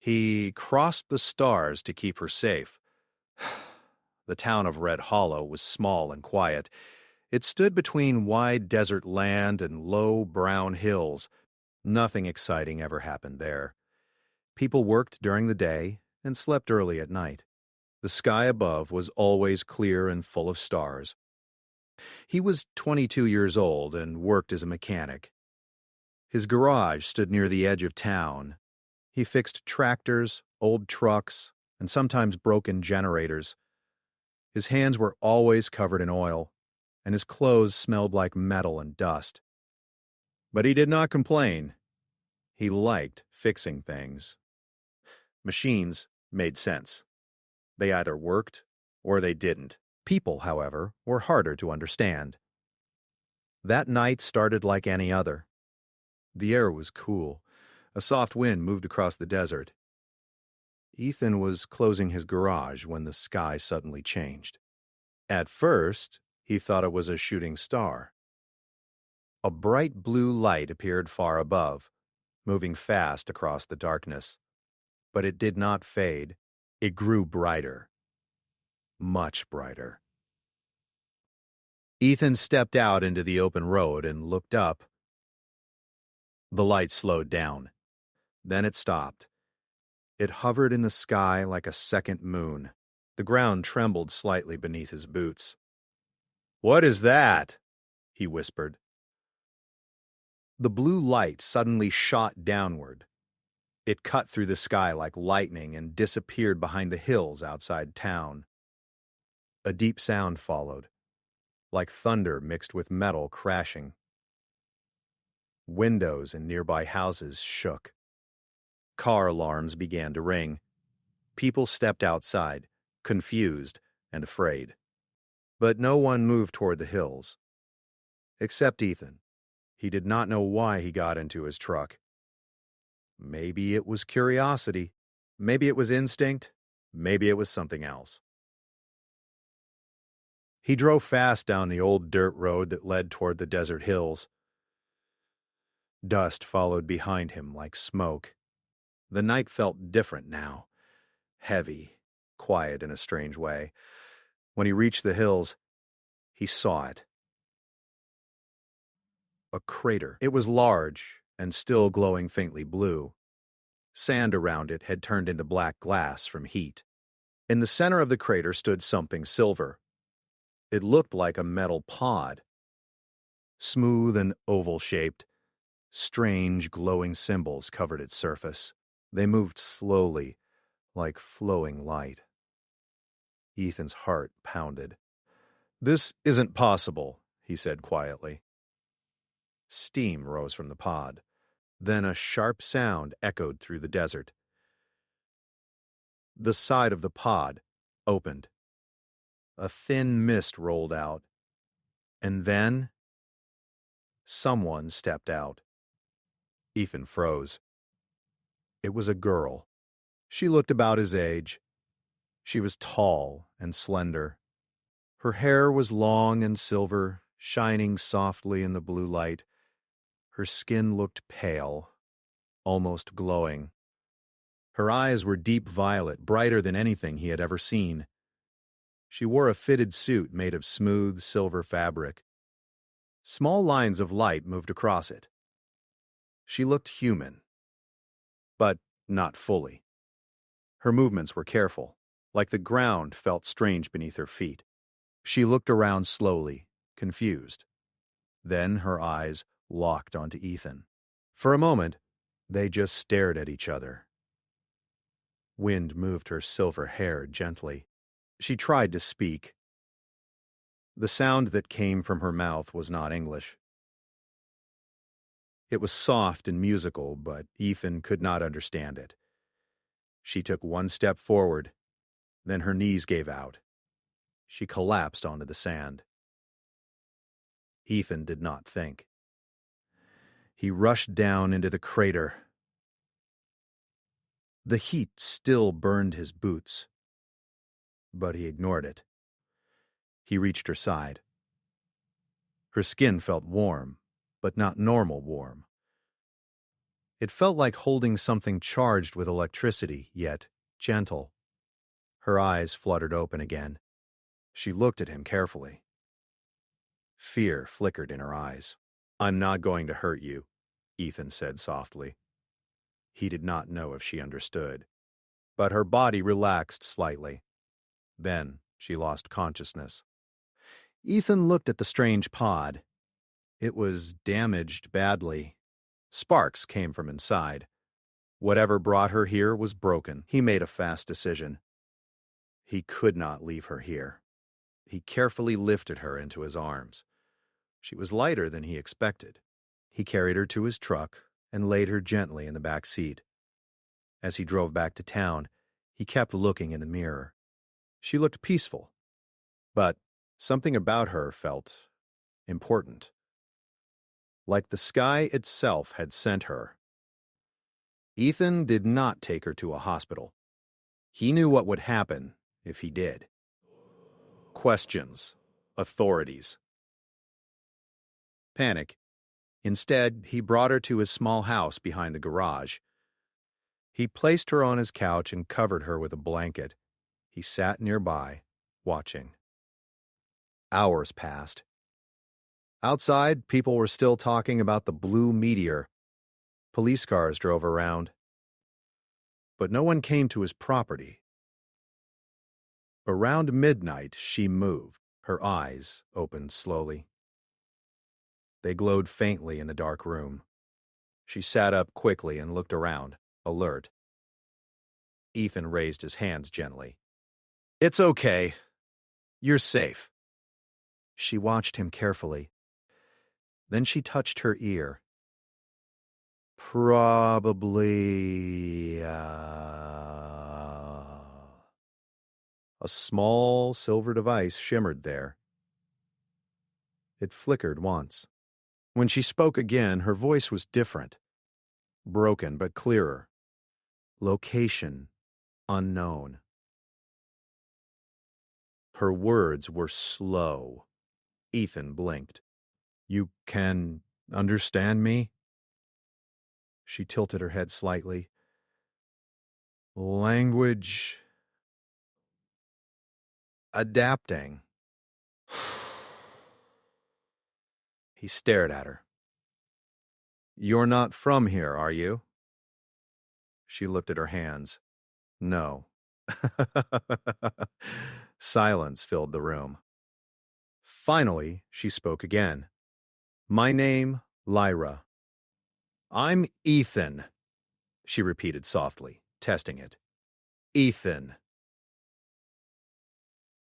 He crossed the stars to keep her safe. The town of Red Hollow was small and quiet. It stood between wide desert land and low brown hills. Nothing exciting ever happened there. People worked during the day and slept early at night. The sky above was always clear and full of stars. He was 22 years old and worked as a mechanic. His garage stood near the edge of town. He fixed tractors, old trucks, and sometimes broken generators. His hands were always covered in oil, and his clothes smelled like metal and dust. But he did not complain. He liked fixing things. Machines made sense. They either worked or they didn't. People, however, were harder to understand. That night started like any other. The air was cool. A soft wind moved across the desert. Ethan was closing his garage when the sky suddenly changed. At first, he thought it was a shooting star. A bright blue light appeared far above, moving fast across the darkness. But it did not fade. It grew brighter. Much brighter. Ethan stepped out into the open road and looked up. The light slowed down. Then it stopped. It hovered in the sky like a second moon. The ground trembled slightly beneath his boots. "What is that?" he whispered. The blue light suddenly shot downward. It cut through the sky like lightning and disappeared behind the hills outside town. A deep sound followed, like thunder mixed with metal crashing. Windows in nearby houses shook. Car alarms began to ring. People stepped outside, confused and afraid. But no one moved toward the hills. Except Ethan. He did not know why he got into his truck. Maybe it was curiosity. Maybe it was instinct. Maybe it was something else. He drove fast down the old dirt road that led toward the desert hills. Dust followed behind him like smoke. The night felt different now. Heavy, quiet in a strange way. When he reached the hills, he saw it. A crater. It was large and still glowing faintly blue. Sand around it had turned into black glass from heat. In the center of the crater stood something silver. It looked like a metal pod. Smooth and oval-shaped, strange glowing symbols covered its surface. They moved slowly, like flowing light. Ethan's heart pounded. "This isn't possible," he said quietly. Steam rose from the pod. Then a sharp sound echoed through the desert. The side of the pod opened. A thin mist rolled out. And then someone stepped out. Ethan froze. It was a girl. She looked about his age. She was tall and slender. Her hair was long and silver, shining softly in the blue light. Her skin looked pale, almost glowing. Her eyes were deep violet, brighter than anything he had ever seen. She wore a fitted suit made of smooth silver fabric. Small lines of light moved across it. She looked human, but not fully. Her movements were careful, like the ground felt strange beneath her feet. She looked around slowly, confused. Then her eyes locked onto Ethan. For a moment, they just stared at each other. Wind moved her silver hair gently. She tried to speak. The sound that came from her mouth was not English. It was soft and musical, but Ethan could not understand it. She took one step forward, then her knees gave out. She collapsed onto the sand. Ethan did not think. He rushed down into the crater. The heat still burned his boots, but he ignored it. He reached her side. Her skin felt warm, but not normal warm. It felt like holding something charged with electricity, yet gentle. Her eyes fluttered open again. She looked at him carefully. Fear flickered in her eyes. "I'm not going to hurt you," Ethan said softly. He did not know if she understood, but her body relaxed slightly. Then she lost consciousness. Ethan looked at the strange pod. It was damaged badly. Sparks came from inside. Whatever brought her here was broken. He made a fast decision. He could not leave her here. He carefully lifted her into his arms. She was lighter than he expected. He carried her to his truck and laid her gently in the back seat. As he drove back to town, he kept looking in the mirror. She looked peaceful, but something about her felt important. Like the sky itself had sent her. Ethan did not take her to a hospital. He knew what would happen if he did. Questions. Authorities. Panic. Instead, he brought her to his small house behind the garage. He placed her on his couch and covered her with a blanket. He sat nearby, watching. Hours passed. Outside, people were still talking about the blue meteor. Police cars drove around. But no one came to his property. Around midnight, she moved. Her eyes opened slowly. They glowed faintly in the dark room. She sat up quickly and looked around, alert. Ethan raised his hands gently. "It's okay. You're safe." She watched him carefully. Then she touched her ear. "Probably, A small silver device shimmered there. It flickered once. When she spoke again, her voice was different. Broken but clearer. Location unknown. Her words were slow. Ethan blinked. "You can understand me?" She tilted her head slightly. "Language... adapting." He stared at her. "You're not from here, are you?" She looked at her hands. "No." Silence filled the room. Finally, she spoke again. "My name, Lyra." "I'm Ethan," she repeated softly, testing it. "Ethan."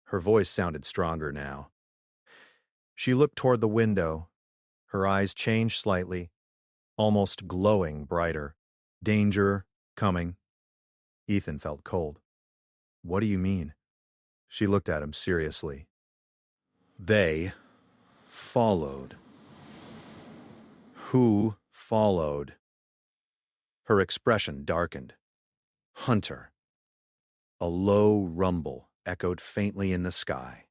Her voice sounded stronger now. She looked toward the window. Her eyes changed slightly, almost glowing brighter. Danger coming. Ethan felt cold. "What do you mean?" She looked at him seriously. "They followed." "Who followed?" Her expression darkened. "Hunter." A low rumble echoed faintly in the sky.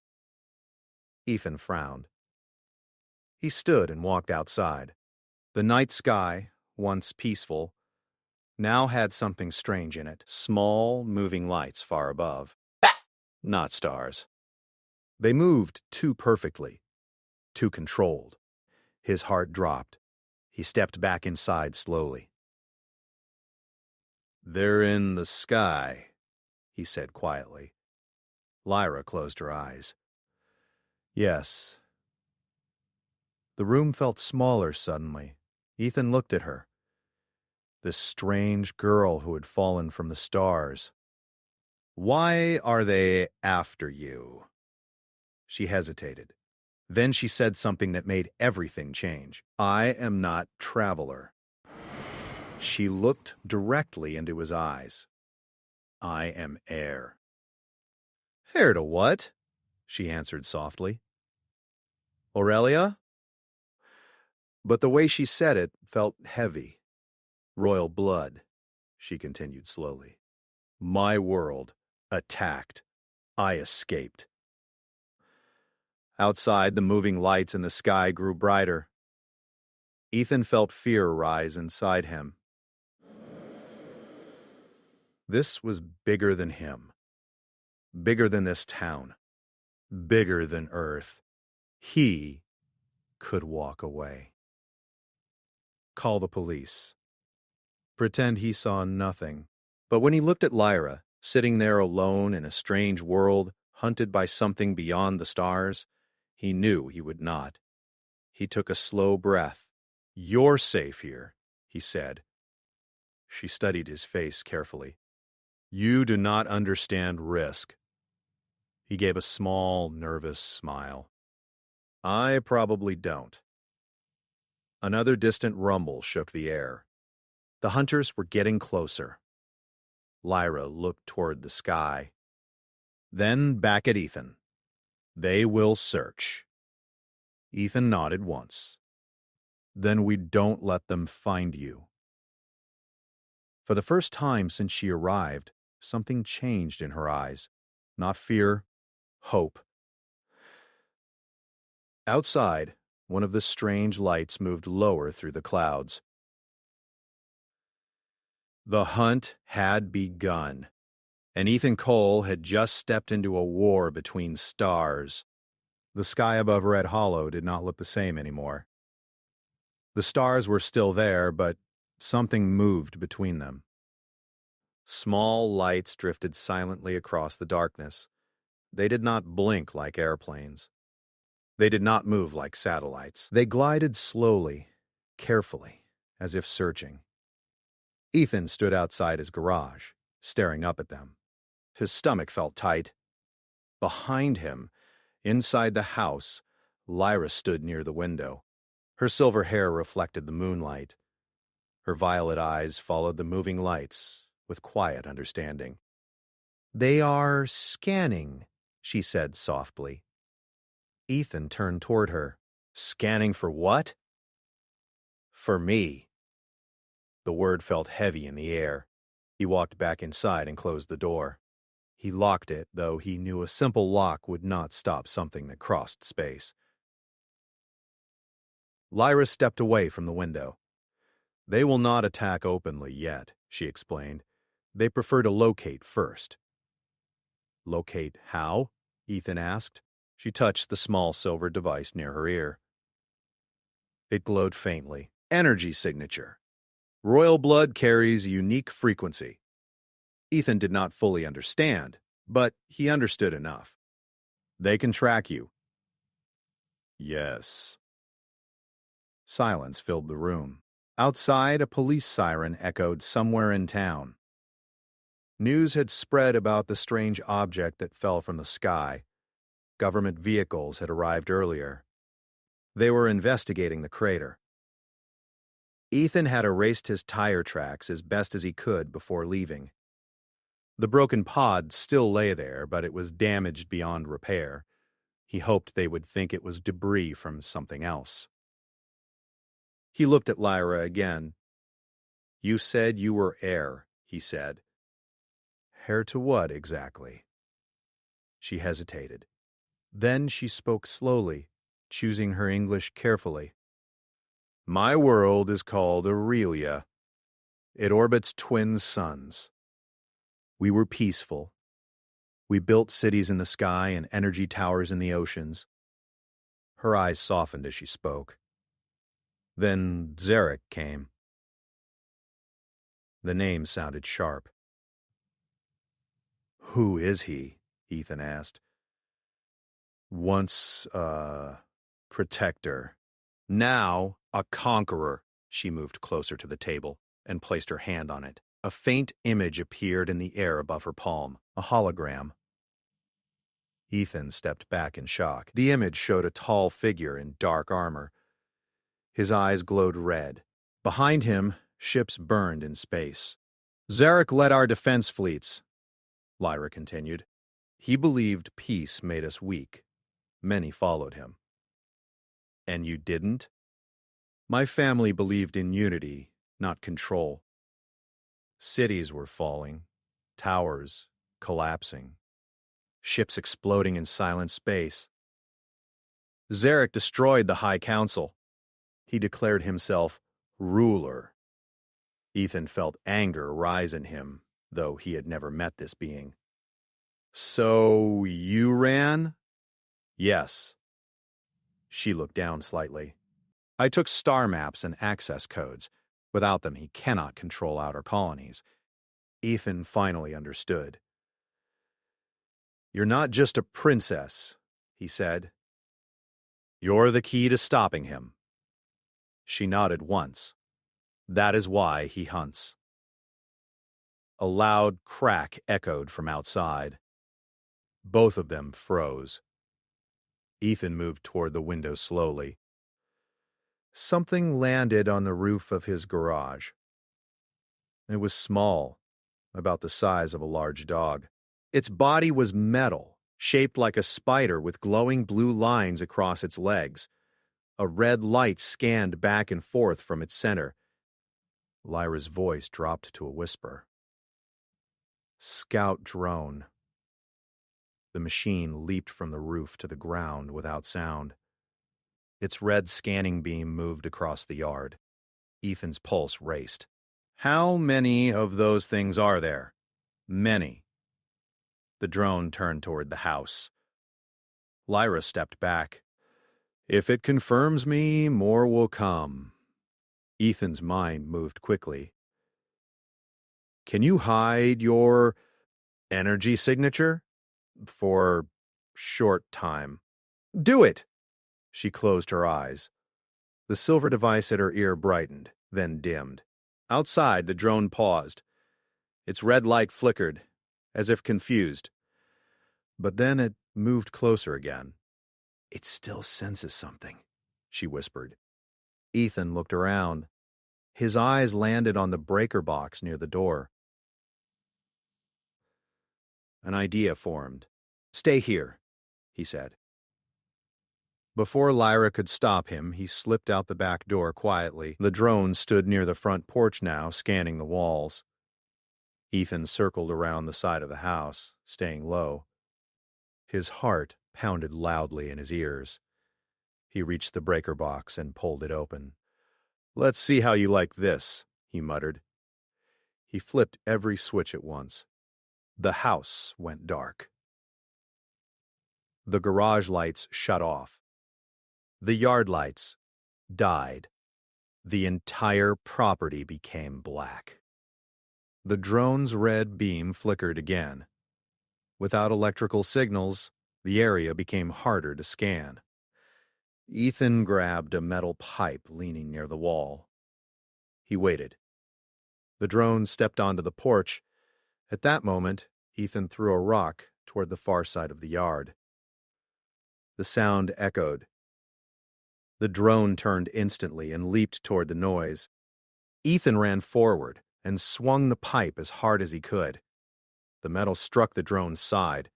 Ethan frowned. He stood and walked outside. The night sky, once peaceful, now had something strange in it. Small, moving lights far above. Not stars. They moved too perfectly, too controlled. His heart dropped. He stepped back inside slowly. "They're in the sky," he said quietly. Lyra closed her eyes. "Yes." The room felt smaller suddenly. Ethan looked at her. This strange girl who had fallen from the stars. "Why are they after you?" She hesitated. Then she said something that made everything change. "I am not Traveler." She looked directly into his eyes. "I am Heir." "Heir to what?" she answered softly. "Aurelia?" But the way she said it felt heavy. "Royal blood," she continued slowly. "My world attacked. I escaped." Outside, the moving lights in the sky grew brighter. Ethan felt fear rise inside him. This was bigger than him, bigger than this town, bigger than Earth. He could walk away. Call the police. Pretend he saw nothing. But when he looked at Lyra, sitting there alone in a strange world, hunted by something beyond the stars, he knew he would not. He took a slow breath. "You're safe here," he said. She studied his face carefully. "You do not understand risk." He gave a small, nervous smile. "I probably don't." Another distant rumble shook the air. The hunters were getting closer. Lyra looked toward the sky. Then back at Ethan. "They will search." Ethan nodded once. "Then we don't let them find you." For the first time since she arrived, something changed in her eyes. Not fear, hope. Outside, one of the strange lights moved lower through the clouds. The hunt had begun, and Ethan Cole had just stepped into a war between stars. The sky above Red Hollow did not look the same anymore. The stars were still there, but something moved between them. Small lights drifted silently across the darkness. They did not blink like airplanes. They did not move like satellites. They glided slowly, carefully, as if searching. Ethan stood outside his garage, staring up at them. His stomach felt tight. Behind him, inside the house, Lyra stood near the window. Her silver hair reflected the moonlight. Her violet eyes followed the moving lights with quiet understanding. "They are scanning," she said softly. Ethan turned toward her. "Scanning for what?" "For me." The word felt heavy in the air. He walked back inside and closed the door. He locked it, though he knew a simple lock would not stop something that crossed space. Lyra stepped away from the window. "They will not attack openly yet," she explained. "They prefer to locate first." "Locate how?" Ethan asked. She touched the small silver device near her ear. It glowed faintly. "Energy signature. Royal blood carries a unique frequency." Ethan did not fully understand, but he understood enough. "They can track you." "Yes." Silence filled the room. Outside, a police siren echoed somewhere in town. News had spread about the strange object that fell from the sky. Government vehicles had arrived earlier. They were investigating the crater. Ethan had erased his tire tracks as best as he could before leaving. The broken pod still lay there, but it was damaged beyond repair. He hoped they would think it was debris from something else. He looked at Lyra again. "You said you were heir," he said. "Heir to what, exactly?" She hesitated. Then she spoke slowly, choosing her English carefully. "My world is called Aurelia. It orbits twin suns. We were peaceful. We built cities in the sky and energy towers in the oceans." Her eyes softened as she spoke. Then Zarek came. The name sounded sharp. "Who is he?" Ethan asked. "Once a protector. Now a conqueror." She moved closer to the table and placed her hand on it. A faint image appeared in the air above her palm, a hologram. Ethan stepped back in shock. The image showed a tall figure in dark armor. His eyes glowed red. Behind him, ships burned in space. "Zarek led our defense fleets," Lyra continued. "He believed peace made us weak. Many followed him." "And you didn't?" "My family believed in unity, not control. Cities were falling, towers collapsing, ships exploding in silent space. Zarek destroyed the High Council. He declared himself ruler." Ethan felt anger rise in him, though he had never met this being. "So you ran?" "Yes." She looked down slightly. "I took star maps and access codes. Without them, he cannot control outer colonies." Ethan finally understood. "You're not just a princess," he said. "You're the key to stopping him." She nodded once. "That is why he hunts." A loud crack echoed from outside. Both of them froze. Ethan moved toward the window slowly. Something landed on the roof of his garage. It was small, about the size of a large dog. Its body was metal, shaped like a spider with glowing blue lines across its legs. A red light scanned back and forth from its center. Lyra's voice dropped to a whisper. "Scout drone." The machine leaped from the roof to the ground without sound. Its red scanning beam moved across the yard. Ethan's pulse raced. "How many of those things are there?" "Many." The drone turned toward the house. Lyra stepped back. "If it confirms me, more will come." Ethan's mind moved quickly. "Can you hide your energy signature?" "For short time." "Do it!" She closed her eyes. The silver device at her ear brightened, then dimmed. Outside, the drone paused. Its red light flickered, as if confused. But then it moved closer again. "It still senses something," she whispered. Ethan looked around. His eyes landed on the breaker box near the door. An idea formed. "Stay here," he said. Before Lyra could stop him, he slipped out the back door quietly. The drone stood near the front porch now, scanning the walls. Ethan circled around the side of the house, staying low. His heart pounded loudly in his ears. He reached the breaker box and pulled it open. "Let's see how you like this," he muttered. He flipped every switch at once. The house went dark. The garage lights shut off. The yard lights died. The entire property became black. The drone's red beam flickered again. Without electrical signals, the area became harder to scan. Ethan grabbed a metal pipe leaning near the wall. He waited. The drone stepped onto the porch. At that moment, Ethan threw a rock toward the far side of the yard. The sound echoed. The drone turned instantly and leaped toward the noise. Ethan ran forward and swung the pipe as hard as he could. The metal struck the drone's side.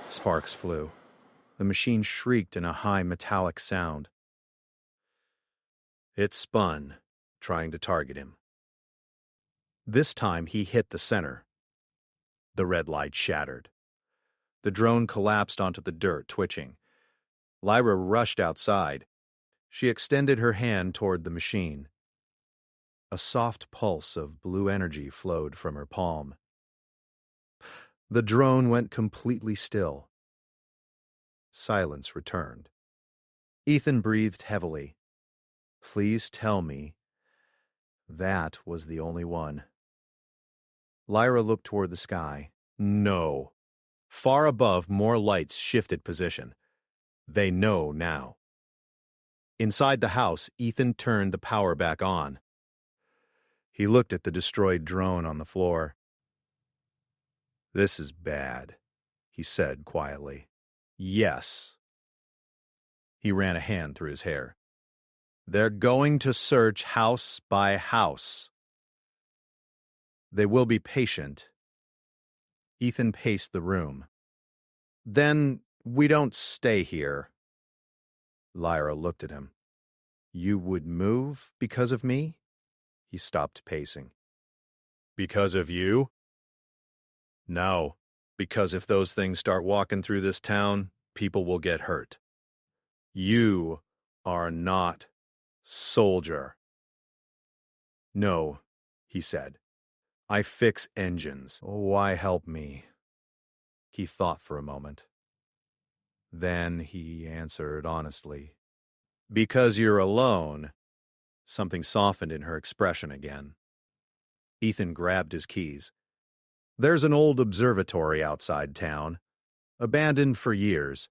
Sparks flew. The machine shrieked in a high metallic sound. It spun, trying to target him. This time he hit the center. The red light shattered. The drone collapsed onto the dirt, twitching. Lyra rushed outside. She extended her hand toward the machine. A soft pulse of blue energy flowed from her palm. The drone went completely still. Silence returned. Ethan breathed heavily. Please tell me that was the only one. Lyra looked toward the sky. No. Far above, more lights shifted position. They know now. Inside the house, Ethan turned the power back on. He looked at the destroyed drone on the floor. This is bad, he said quietly. Yes. He ran a hand through his hair. They're going to search house by house. They will be patient. Ethan paced the room. Then we don't stay here. Lyra looked at him. You would move because of me? He stopped pacing. Because of you? No, because if those things start walking through this town, people will get hurt. You are not soldier. No, he said. "I fix engines. Why help me?" He thought for a moment. Then he answered honestly, "Because you're alone." Something softened in her expression again. Ethan grabbed his keys. "There's an old observatory outside town, abandoned for years.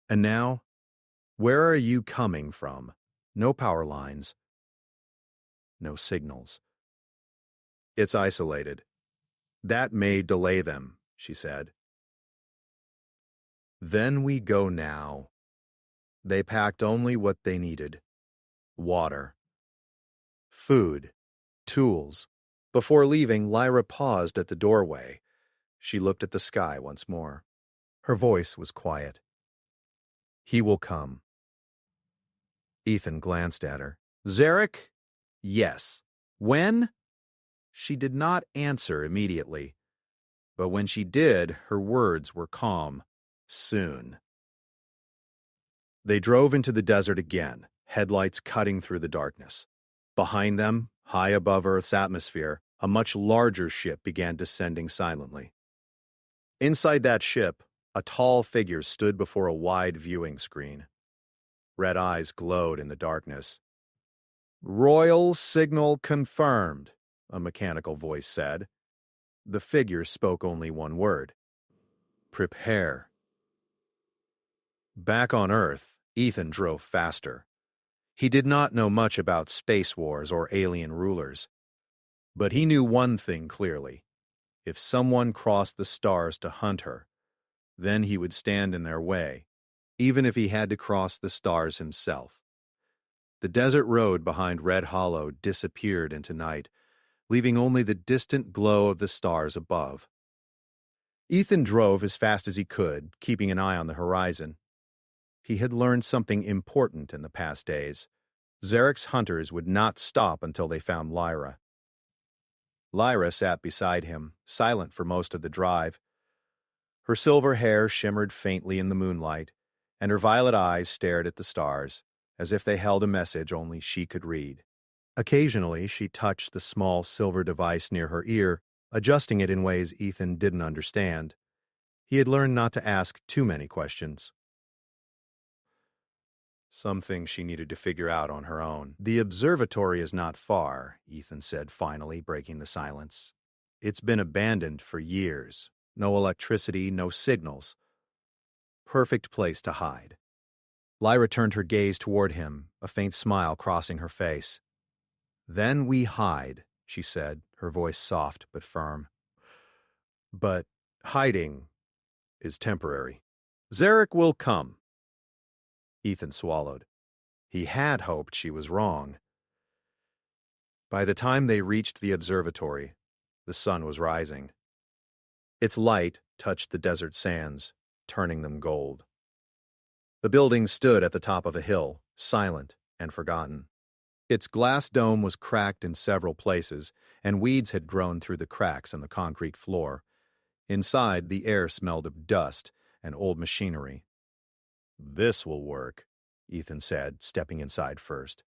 And now, where are you coming from? No power lines. No signals. It's isolated. That may delay them," she said. "Then we go now." They packed only what they needed: water, food, tools. Before leaving, Lyra paused at the doorway. She looked at the sky once more. Her voice was quiet. "He will come." Ethan glanced at her. "Zarek?" "Yes." "When?" She did not answer immediately, but when she did, her words were calm. "Soon." They drove into the desert again, headlights cutting through the darkness. Behind them, high above Earth's atmosphere, a much larger ship began descending silently. Inside that ship, a tall figure stood before a wide viewing screen. Red eyes glowed in the darkness. "Royal signal confirmed," a mechanical voice said. The figure spoke only one word: "Prepare." Back on Earth, Ethan drove faster. He did not know much about space wars or alien rulers. But he knew one thing clearly. If someone crossed the stars to hunt her, then he would stand in their way, even if he had to cross the stars himself. The desert road behind Red Hollow disappeared into night, leaving only the distant glow of the stars above. Ethan drove as fast as he could, keeping an eye on the horizon. He had learned something important in the past days. Zarek's hunters would not stop until they found Lyra. Lyra sat beside him, silent for most of the drive. Her silver hair shimmered faintly in the moonlight, and her violet eyes stared at the stars, as if they held a message only she could read. Occasionally, she touched the small silver device near her ear, adjusting it in ways Ethan didn't understand. He had learned not to ask too many questions. Some things she needed to figure out on her own. "The observatory is not far," Ethan said, finally breaking the silence. "It's been abandoned for years. No electricity, no signals. Perfect place to hide." Lyra turned her gaze toward him, a faint smile crossing her face. "Then we hide," she said, her voice soft but firm. "But hiding is temporary. Zarek will come." Ethan swallowed. He had hoped she was wrong. By the time they reached the observatory, the sun was rising. Its light touched the desert sands, turning them gold. The building stood at the top of a hill, silent and forgotten. Its glass dome was cracked in several places, and weeds had grown through the cracks in the concrete floor. Inside, the air smelled of dust and old machinery. "This will work," Ethan said, stepping inside first.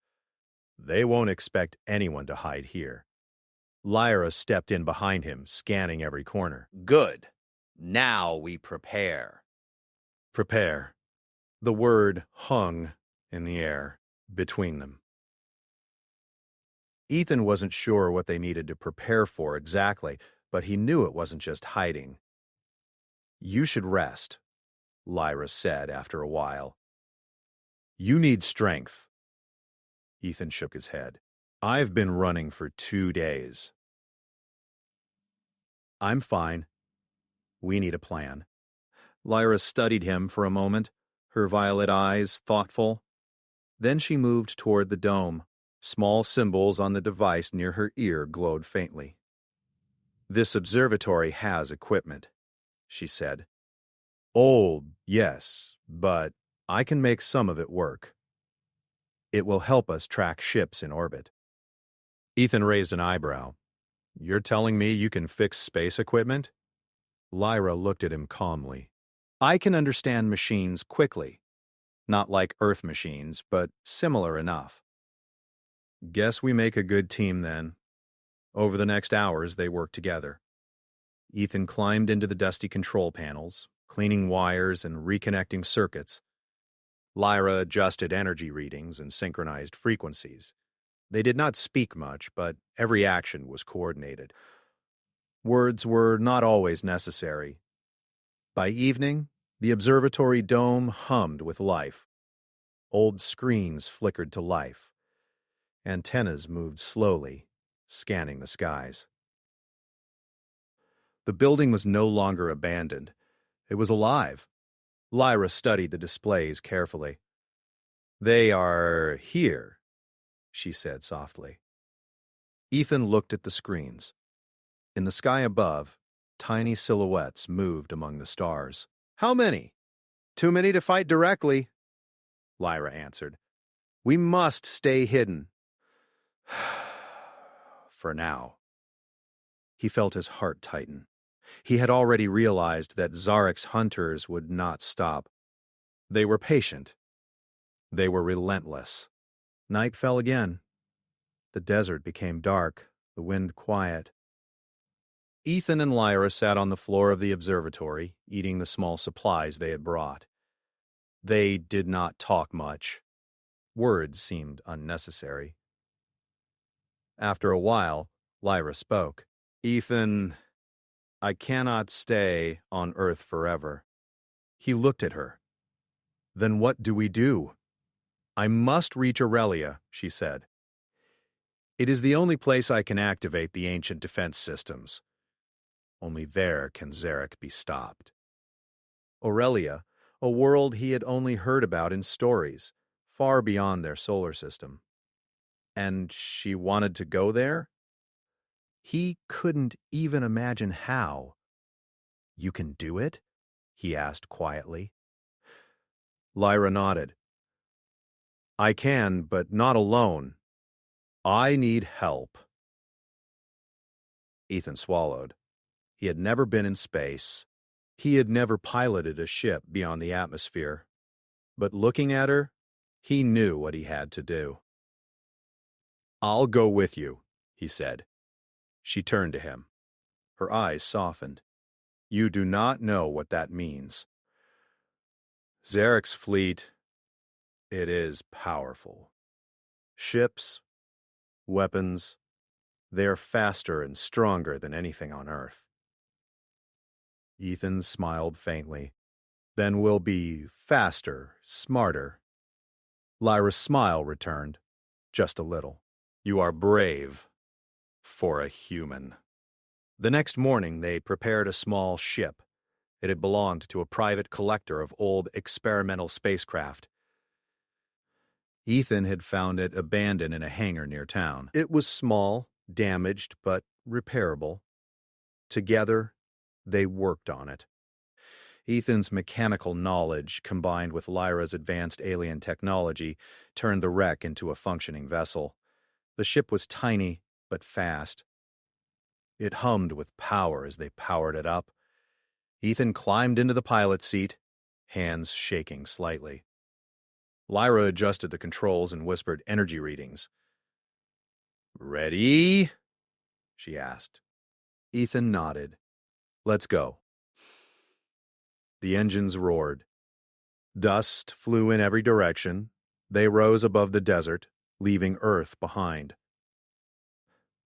"They won't expect anyone to hide here." Lyra stepped in behind him, scanning every corner. "Good. Now we prepare." "Prepare." The word hung in the air between them. Ethan wasn't sure what they needed to prepare for exactly, but he knew it wasn't just hiding. "You should rest," Lyra said after a while. "You need strength." Ethan shook his head. "I've been running for 2 days." "I'm fine. We need a plan." Lyra studied him for a moment, her violet eyes thoughtful. Then she moved toward the dome. Small symbols on the device near her ear glowed faintly. "This observatory has equipment," she said. "Old, yes, but I can make some of it work. It will help us track ships in orbit." Ethan raised an eyebrow. "You're telling me you can fix space equipment?" Lyra looked at him calmly. "I can understand machines quickly. Not like Earth machines, but similar enough." "Guess we make a good team then." Over the next hours, they worked together. Ethan climbed into the dusty control panels, cleaning wires and reconnecting circuits. Lyra adjusted energy readings and synchronized frequencies. They did not speak much, but every action was coordinated. Words were not always necessary. By evening, the observatory dome hummed with life. Old screens flickered to life. Antennas moved slowly, scanning the skies. The building was no longer abandoned. It was alive. Lyra studied the displays carefully. "They are here," she said softly. Ethan looked at the screens. In the sky above, tiny silhouettes moved among the stars. "How many?" "Too many to fight directly," Lyra answered. "We must stay hidden." For now. He felt his heart tighten. He had already realized that Zarek's hunters would not stop. They were patient. They were relentless. Night fell again. The desert became dark, the wind quiet. Ethan and Lyra sat on the floor of the observatory, eating the small supplies they had brought. They did not talk much. Words seemed unnecessary. After a while, Lyra spoke. "Ethan, I cannot stay on Earth forever." He looked at her. "Then what do we do?" "I must reach Aurelia," she said. "It is the only place I can activate the ancient defense systems. Only there can Zarek be stopped." Aurelia, a world he had only heard about in stories, far beyond their solar system. And she wanted to go there? He couldn't even imagine how. "You can do it?" he asked quietly. Lyra nodded. "I can, but not alone. I need help." Ethan swallowed. He had never been in space. He had never piloted a ship beyond the atmosphere. But looking at her, he knew what he had to do. "I'll go with you," he said. She turned to him. Her eyes softened. "You do not know what that means. Zarek's fleet, it is powerful. Ships, weapons, they are faster and stronger than anything on Earth." Ethan smiled faintly. "Then we'll be faster, smarter." Lyra's smile returned, just a little. "You are brave for a human." The next morning, they prepared a small ship. It had belonged to a private collector of old experimental spacecraft. Ethan had found it abandoned in a hangar near town. It was small, damaged, but repairable. Together, they worked on it. Ethan's mechanical knowledge, combined with Lyra's advanced alien technology, turned the wreck into a functioning vessel. The ship was tiny, but fast. It hummed with power as they powered it up. Ethan climbed into the pilot's seat, hands shaking slightly. Lyra adjusted the controls and whispered energy readings. "Ready?" she asked. Ethan nodded. "Let's go." The engines roared. Dust flew in every direction. They rose above the desert, leaving Earth behind.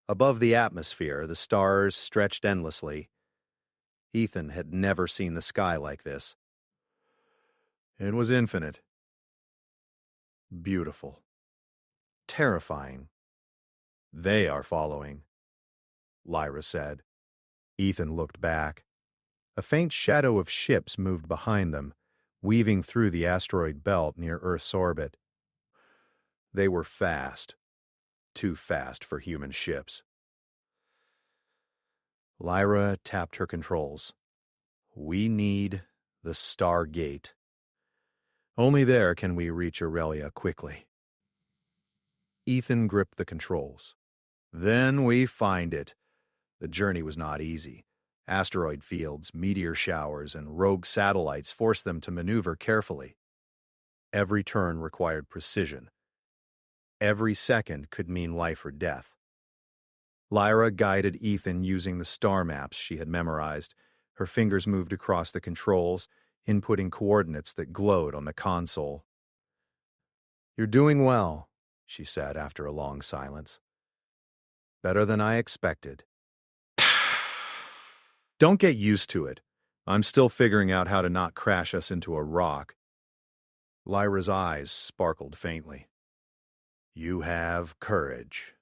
Above the atmosphere, the stars stretched endlessly. Ethan had never seen the sky like this. It was infinite. Beautiful. Terrifying. "They are following," Lyra said. Ethan looked back. A faint shadow of ships moved behind them, weaving through the asteroid belt near Earth's orbit. They were fast. Too fast for human ships. Lyra tapped her controls. "We need the Stargate. Only there can we reach Aurelia quickly." Ethan gripped the controls. "Then we find it." The journey was not easy. Asteroid fields, meteor showers, and rogue satellites forced them to maneuver carefully. Every turn required precision. Every second could mean life or death. Lyra guided Ethan using the star maps she had memorized. Her fingers moved across the controls, inputting coordinates that glowed on the console. "You're doing well," she said after a long silence. "Better than I expected." "Don't get used to it. I'm still figuring out how to not crash us into a rock." Lyra's eyes sparkled faintly. "You have courage."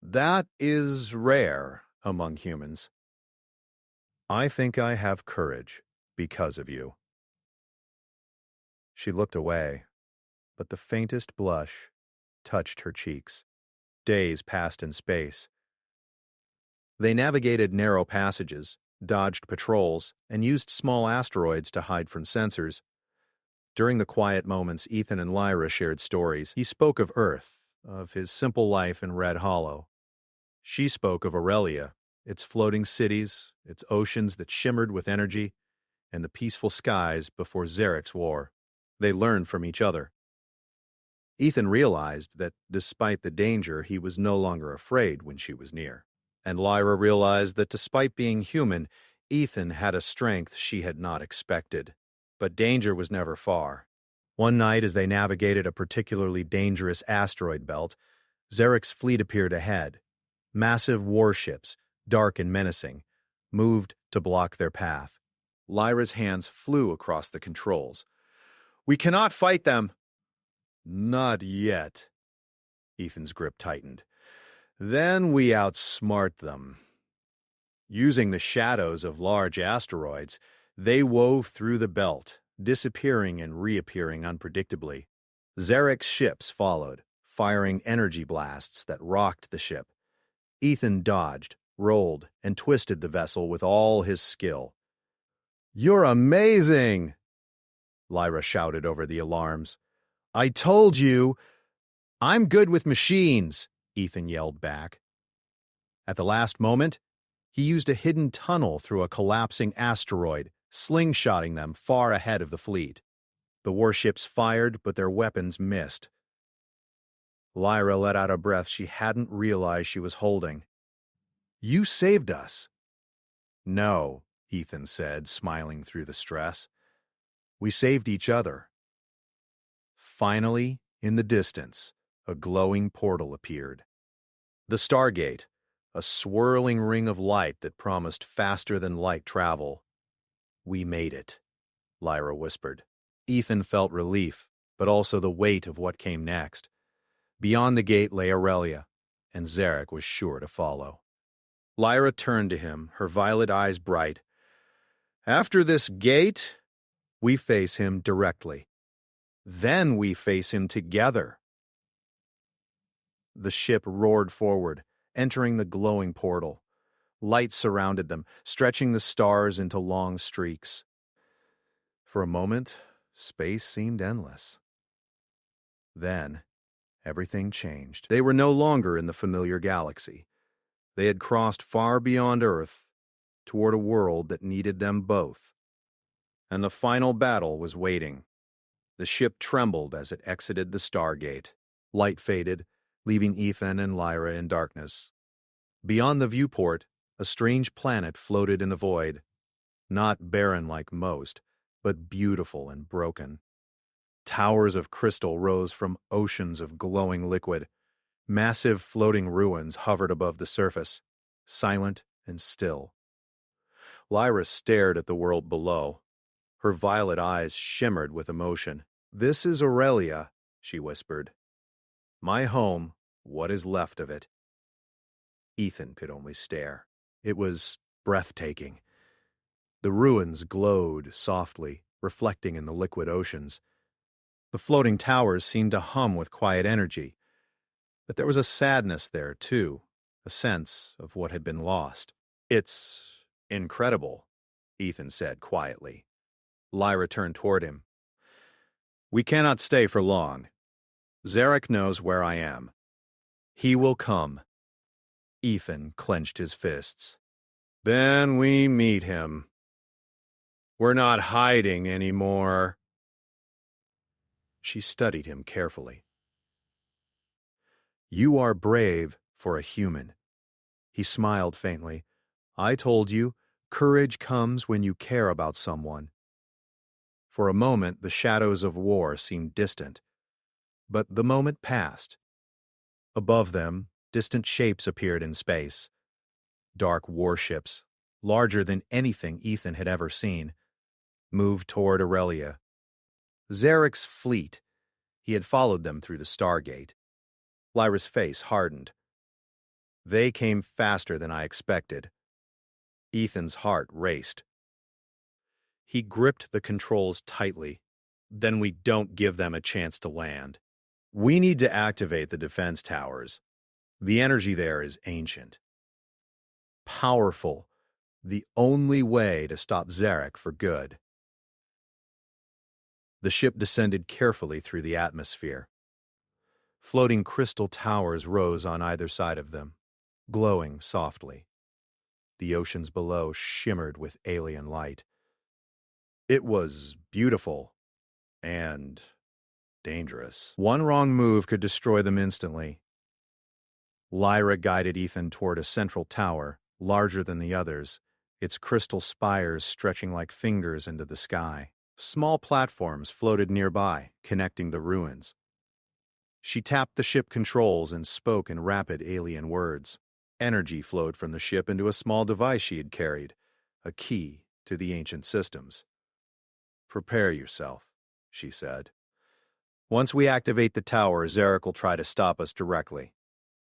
"That is rare among humans." "I think I have courage because of you." She looked away, but the faintest blush touched her cheeks. Days passed in space. They navigated narrow passages, dodged patrols, and used small asteroids to hide from sensors. During the quiet moments, Ethan and Lyra shared stories. He spoke of Earth, of his simple life in Red Hollow. She spoke of Aurelia, its floating cities, its oceans that shimmered with energy, and the peaceful skies before Zarek's war. They learned from each other. Ethan realized that, despite the danger, he was no longer afraid when she was near. And Lyra realized that despite being human, Ethan had a strength she had not expected. But danger was never far. One night, as they navigated a particularly dangerous asteroid belt, Zarek's fleet appeared ahead. Massive warships, dark and menacing, moved to block their path. Lyra's hands flew across the controls. "We cannot fight them." "Not yet." Ethan's grip tightened. "Then we outsmart them." Using the shadows of large asteroids, they wove through the belt, disappearing and reappearing unpredictably. Zarek's ships followed, firing energy blasts that rocked the ship. Ethan dodged, rolled, and twisted the vessel with all his skill. "You're amazing!" Lyra shouted over the alarms. "I told you!" "I'm good with machines," Ethan yelled back. At the last moment, he used a hidden tunnel through a collapsing asteroid, slingshotting them far ahead of the fleet. The warships fired, but their weapons missed. Lyra let out a breath she hadn't realized she was holding. "You saved us." "No," Ethan said, smiling through the stress. "We saved each other." Finally, in the distance, a glowing portal appeared. The Stargate, a swirling ring of light that promised faster-than-light travel. "We made it," Lyra whispered. Ethan felt relief, but also the weight of what came next. Beyond the gate lay Aurelia, and Zarek was sure to follow. Lyra turned to him, her violet eyes bright. "After this gate, we face him directly. Then we face him together." The ship roared forward, entering the glowing portal. Light surrounded them, stretching the stars into long streaks. For a moment, space seemed endless. Then, everything changed. They were no longer in the familiar galaxy. They had crossed far beyond Earth, toward a world that needed them both. And the final battle was waiting. The ship trembled as it exited the Stargate. Light faded, leaving Ethan and Lyra in darkness. Beyond the viewport, a strange planet floated in the void. Not barren like most, but beautiful and broken. Towers of crystal rose from oceans of glowing liquid. Massive floating ruins hovered above the surface, silent and still. Lyra stared at the world below. Her violet eyes shimmered with emotion. "This is Aurelia," she whispered. "My home, what is left of it." Ethan could only stare. It was breathtaking. The ruins glowed softly, reflecting in the liquid oceans. The floating towers seemed to hum with quiet energy. But there was a sadness there, too, a sense of what had been lost. "It's incredible," Ethan said quietly. Lyra turned toward him. "We cannot stay for long. Zarek knows where I am. He will come." Ethan clenched his fists. "Then we meet him. We're not hiding anymore." She studied him carefully. "You are brave for a human. He smiled faintly. I told you, courage comes when you care about someone. For a moment, the shadows of war seemed distant, but the moment passed. Above them, distant shapes appeared in space. Dark warships, larger than anything Ethan had ever seen, moved toward Aurelia. Zarek's fleet. He had followed them through the Stargate. Lyra's face hardened. They came faster than I expected. Ethan's heart raced. He gripped the controls tightly. Then we don't give them a chance to land. We need to activate the defense towers. The energy there is ancient. Powerful. The only way to stop Zarek for good. The ship descended carefully through the atmosphere. Floating crystal towers rose on either side of them, glowing softly. The oceans below shimmered with alien light. It was beautiful and dangerous. One wrong move could destroy them instantly. Lyra guided Ethan toward a central tower, larger than the others, its crystal spires stretching like fingers into the sky. Small platforms floated nearby, connecting the ruins. She tapped the ship controls and spoke in rapid alien words. Energy flowed from the ship into a small device she had carried, a key to the ancient systems. Prepare yourself, she said. Once we activate the tower, Zarek will try to stop us directly.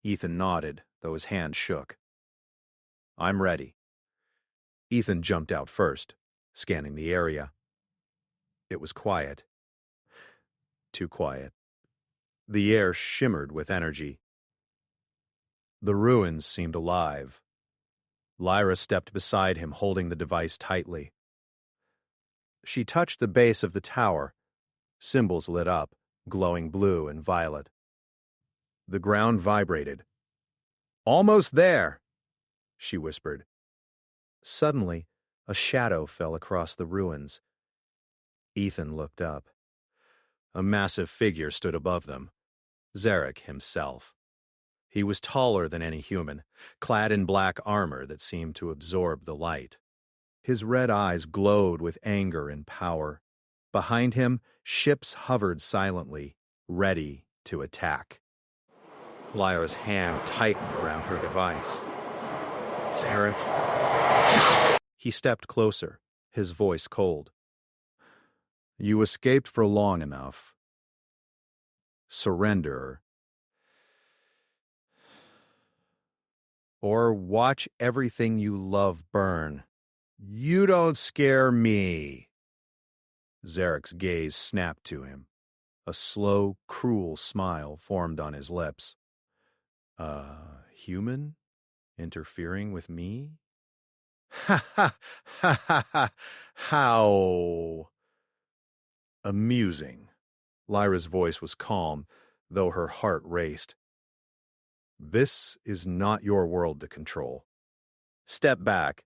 Ethan nodded, though his hand shook. I'm ready. Ethan jumped out first, scanning the area. It was quiet. Too quiet. The air shimmered with energy. The ruins seemed alive. Lyra stepped beside him, holding the device tightly. She touched the base of the tower. Symbols lit up, glowing blue and violet. The ground vibrated. Almost there, she whispered. Suddenly, a shadow fell across the ruins. Ethan looked up. A massive figure stood above them. Zarek himself. He was taller than any human, clad in black armor that seemed to absorb the light. His red eyes glowed with anger and power. Behind him, ships hovered silently, ready to attack. Lyra's hand tightened around her device. Zarek. He stepped closer, his voice cold. You escaped for long enough. Surrender. Or watch everything you love burn. You don't scare me. Zarek's gaze snapped to him. A slow, cruel smile formed on his lips. Human? Interfering with me? Ha ha ha ha ha! How amusing. Lyra's voice was calm, though her heart raced. This is not your world to control. Step back.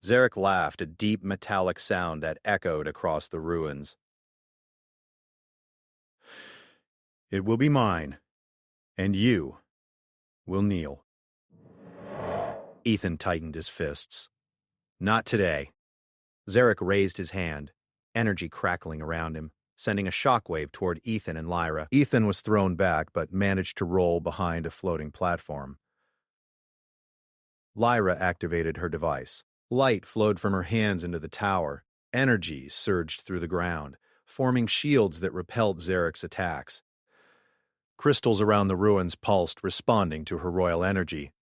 Zarek laughed, a deep metallic sound that echoed across the ruins. It will be mine, and you will kneel. Ethan tightened his fists. Not today. Zarek raised his hand, energy crackling around him, sending a shockwave toward Ethan and Lyra. Ethan was thrown back, but managed to roll behind a floating platform. Lyra activated her device. Light flowed from her hands into the tower. Energy surged through the ground, forming shields that repelled Zarek's attacks. Crystals around the ruins pulsed, responding to her royal energy.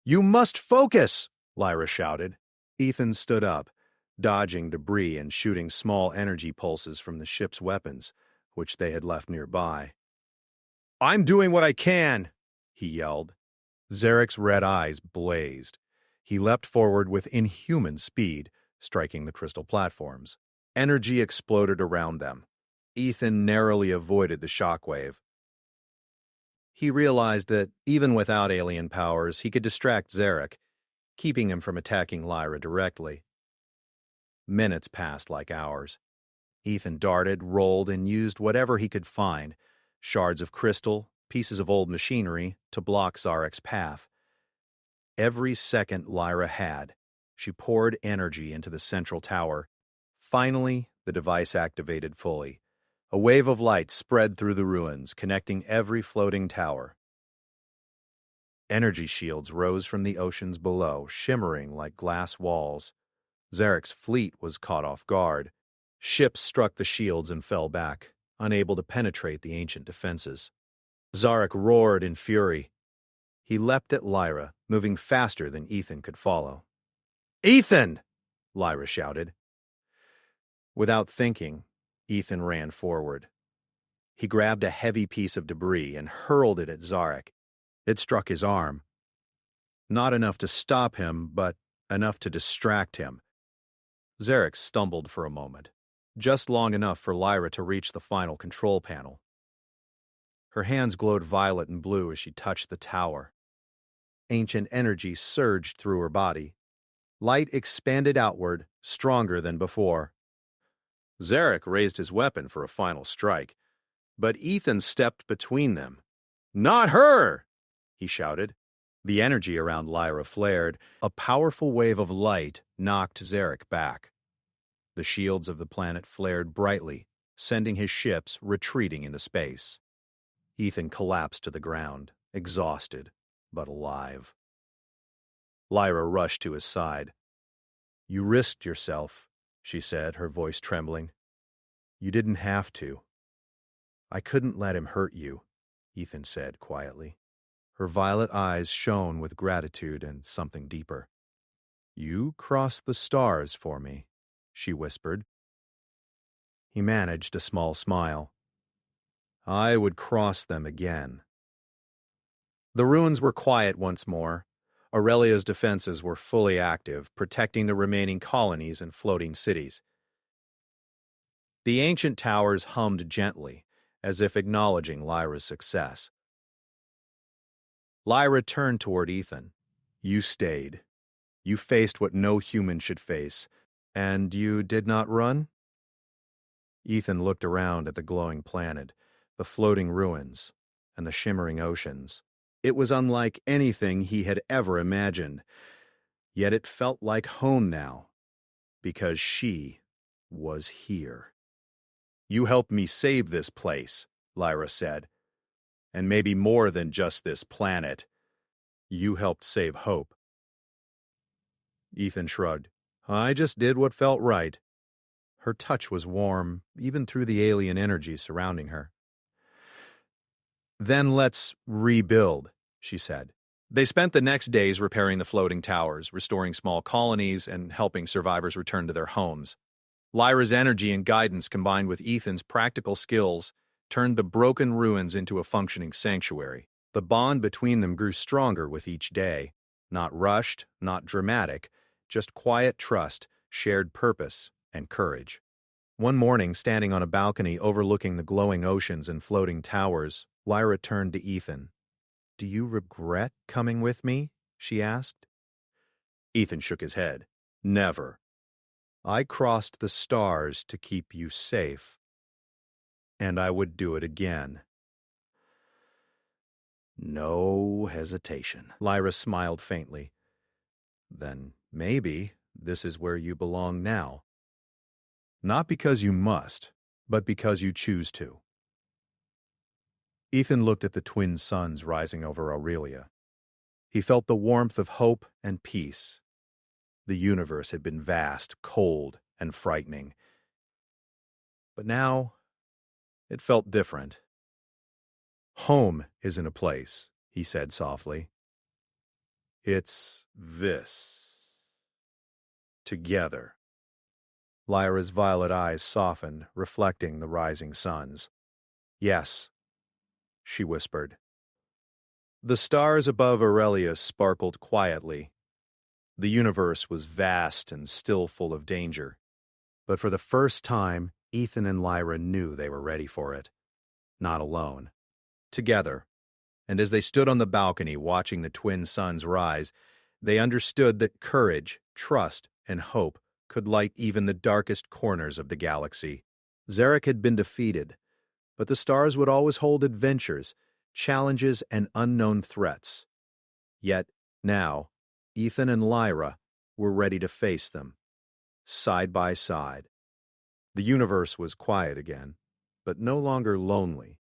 You must focus! Lyra shouted. Ethan stood up, dodging debris and shooting small energy pulses from the ship's weapons, which they had left nearby. I'm doing what I can, he yelled. Zarek's red eyes blazed. He leapt forward with inhuman speed, striking the crystal platforms. Energy exploded around them. Ethan narrowly avoided the shockwave. He realized that, even without alien powers, he could distract Zarek, keeping him from attacking Lyra directly. Minutes passed like hours. Ethan darted, rolled, and used whatever he could find, shards of crystal, pieces of old machinery to block Zarek's path. Every second Lyra had, she poured energy into the central tower. Finally, the device activated fully. A wave of light spread through the ruins, connecting every floating tower. Energy shields rose from the oceans below, shimmering like glass walls. Zarek's fleet was caught off guard. Ships struck the shields and fell back, unable to penetrate the ancient defenses. Zarek roared in fury. He leapt at Lyra, moving faster than Ethan could follow. "Ethan!" Lyra shouted. Without thinking, Ethan ran forward. He grabbed a heavy piece of debris and hurled it at Zarek. It struck his arm. Not enough to stop him, but enough to distract him. Zarek stumbled for a moment, just long enough for Lyra to reach the final control panel. Her hands glowed violet and blue as she touched the tower. Ancient energy surged through her body. Light expanded outward, stronger than before. Zarek raised his weapon for a final strike, but Ethan stepped between them. "Not her!" he shouted. The energy around Lyra flared. A powerful wave of light knocked Zarek back. The shields of the planet flared brightly, sending his ships retreating into space. Ethan collapsed to the ground, exhausted, but alive. Lyra rushed to his side. "You risked yourself," she said, her voice trembling. "You didn't have to." "I couldn't let him hurt you," Ethan said quietly. Her violet eyes shone with gratitude and something deeper. "You crossed the stars for me," she whispered. He managed a small smile. "I would cross them again." The ruins were quiet once more. Aurelia's defenses were fully active, protecting the remaining colonies and floating cities. The ancient towers hummed gently, as if acknowledging Lyra's success. Lyra turned toward Ethan. "You stayed. You faced what no human should face. And you did not run?" Ethan looked around at the glowing planet, the floating ruins, and the shimmering oceans. It was unlike anything he had ever imagined. Yet it felt like home now, because she was here. "You helped me save this place," Lyra said. "And maybe more than just this planet. You helped save hope." Ethan shrugged. "I just did what felt right." Her touch was warm, even through the alien energy surrounding her. "Then let's rebuild," she said. They spent the next days repairing the floating towers, restoring small colonies, and helping survivors return to their homes. Lyra's energy and guidance, combined with Ethan's practical skills, turned the broken ruins into a functioning sanctuary. The bond between them grew stronger with each day. Not rushed, not dramatic, just quiet trust, shared purpose, and courage. One morning, standing on a balcony overlooking the glowing oceans and floating towers, Lyra turned to Ethan. "Do you regret coming with me?" she asked. Ethan shook his head. "Never. I crossed the stars to keep you safe, and I would do it again." No hesitation. Lyra smiled faintly. "Then maybe this is where you belong now. Not because you must, but because you choose to." Ethan looked at the twin suns rising over Aurelia. He felt the warmth of hope and peace. The universe had been vast, cold, and frightening. But now, it felt different. "Home isn't a place," he said softly. "It's this. Together." Lyra's violet eyes softened, reflecting the rising suns. "Yes," she whispered. The stars above Aurelia sparkled quietly. The universe was vast and still full of danger. But for the first time, Ethan and Lyra knew they were ready for it. Not alone. Together. And as they stood on the balcony watching the twin suns rise, they understood that courage, trust, and hope could light even the darkest corners of the galaxy. Zarek had been defeated, but the stars would always hold adventures, challenges, and unknown threats. Yet, now, Ethan and Lyra were ready to face them, side by side. The universe was quiet again, but no longer lonely.